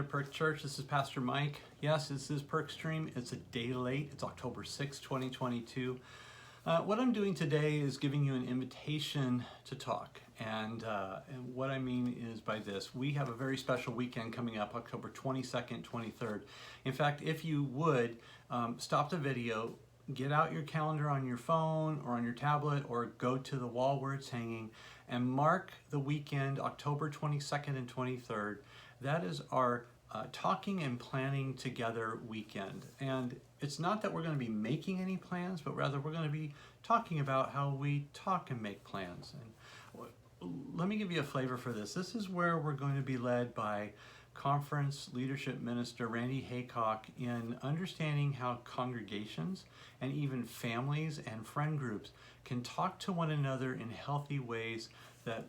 Perk Church. This is Pastor Mike. Yes, this is Perkstream. It's a day late. It's October 6, 2022. What I'm doing today is giving you an invitation to talk. And what I mean is by this, we have a very special weekend coming up, October 22nd, 23rd. In fact, if you would, stop the video, get out your calendar on your phone or on your tablet or go to the wall where it's hanging and mark the weekend, October 22nd and 23rd. That is our talking and planning together weekend. And it's not that we're going to be making any plans, but rather we're going to be talking about how we talk and make plans. And let me give you a flavor for this. This is where we're going to be led by Conference Leadership Minister Randy Haycock in understanding how congregations and even families and friend groups can talk to one another in healthy ways that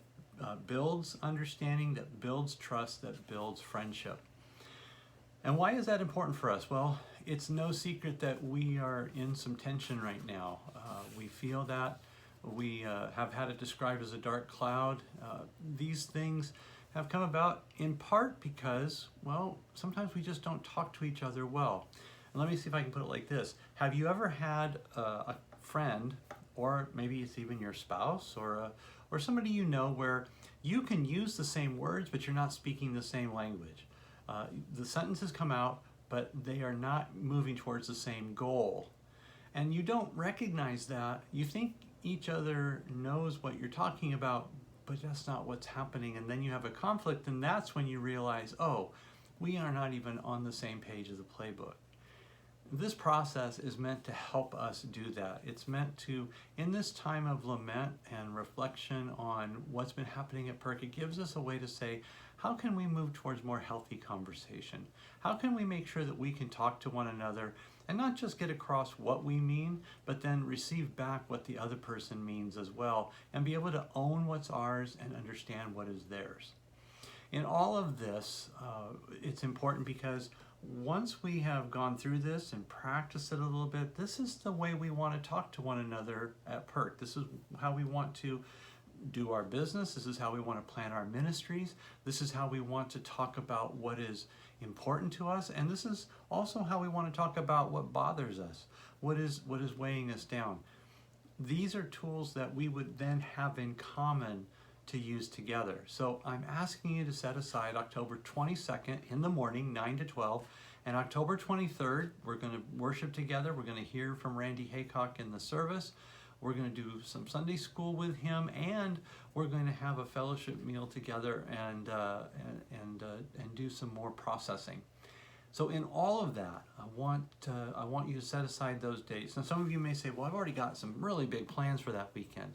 builds understanding, that builds trust, that builds friendship. And why is that important for us? Well, it's no secret that we are in some tension right now. We feel that. We have had it described as a dark cloud. These things have come about in part because, well, sometimes we just don't talk to each other well. And let me see if I can put it like this. Have you ever had a friend, or maybe it's even your spouse or somebody you know, where you can use the same words, but you're not speaking the same language? The sentences come out, but they are not moving towards the same goal. And you don't recognize that. You think each other knows what you're talking about, but that's not what's happening. And then you have a conflict, and that's when you realize, oh, we are not even on the same page of the playbook. This process is meant to help us do that. It's meant to, in this time of lament and reflection on what's been happening at Perk, it gives us a way to say, how can we move towards more healthy conversation? How can we make sure that we can talk to one another and not just get across what we mean, but then receive back what the other person means as well, and be able to own what's ours and understand what is theirs. In all of this, it's important because once we have gone through this and practiced it a little bit, this is the way we want to talk to one another at Perk. This is how we want to do our business. This is how we want to plan our ministries. This is how we want to talk about what is important to us. And this is also how we want to talk about what bothers us, what is weighing us down. These are tools that we would then have in common to use together. So I'm asking you to set aside October 22nd in the morning, 9 to 12, and October 23rd, we're going to worship together. We're going to hear from Randy Haycock in the service. We're going to do some Sunday school with him, and we're going to have a fellowship meal together and do some more processing. So in all of that, I want you to set aside those dates. Now, some of you may say, "Well, I've already got some really big plans for that weekend.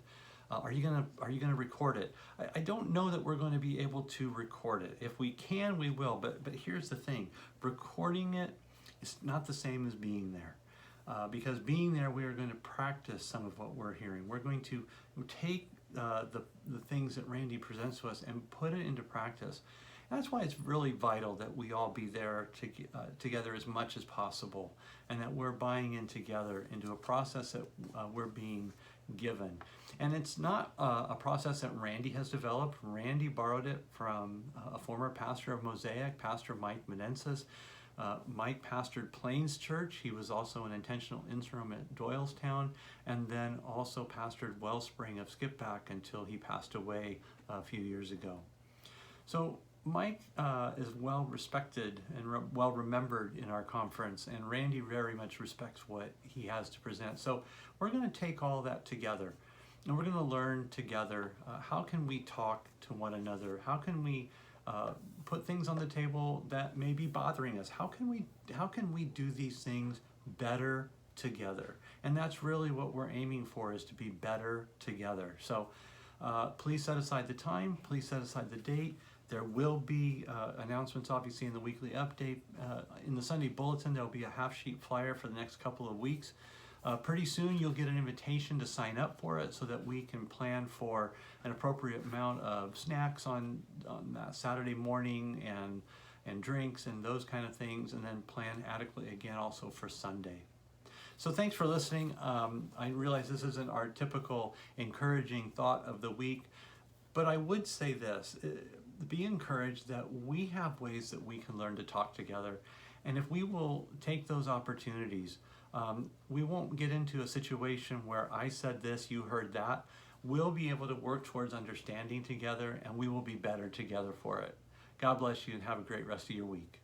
Are you gonna record it?" I don't know that we're going to be able to record it. If we can, we will. But here's the thing: recording it is not the same as being there. Because being there, we are going to practice some of what we're hearing. We're going to take the things that Randy presents to us and put it into practice. And that's why it's really vital that we all be there together as much as possible, and that we're buying in together into a process that we're being given. And it's not a process that Randy has developed. Randy borrowed it from a former pastor of Mosaic, Pastor Mike Menensis. Mike pastored Plains Church. He was also an intentional interim at Doylestown, and then also pastored Wellspring of Skipback until he passed away a few years ago. So Mike is well respected and well remembered in our conference, and Randy very much respects what he has to present. So we're going to take all that together, and we're going to learn together how can we talk to one another? How can we put things on the table that may be bothering us? How can we do these things better together? And that's really what we're aiming for, is to be better together. So please set aside the time. Please set aside the date. There will be announcements, obviously, in the weekly update. In the Sunday bulletin, there'll be a half-sheet flyer for the next couple of weeks. Pretty soon, you'll get an invitation to sign up for it so that we can plan for an appropriate amount of snacks on that Saturday morning and drinks and those kind of things, and then plan adequately again also for Sunday. So thanks for listening. I realize this isn't our typical encouraging thought of the week, but I would say this. be encouraged that we have ways that we can learn to talk together. And if we will take those opportunities, we won't get into a situation where I said this, you heard that. We'll be able to work towards understanding together, and we will be better together for it. God bless you, and have a great rest of your week.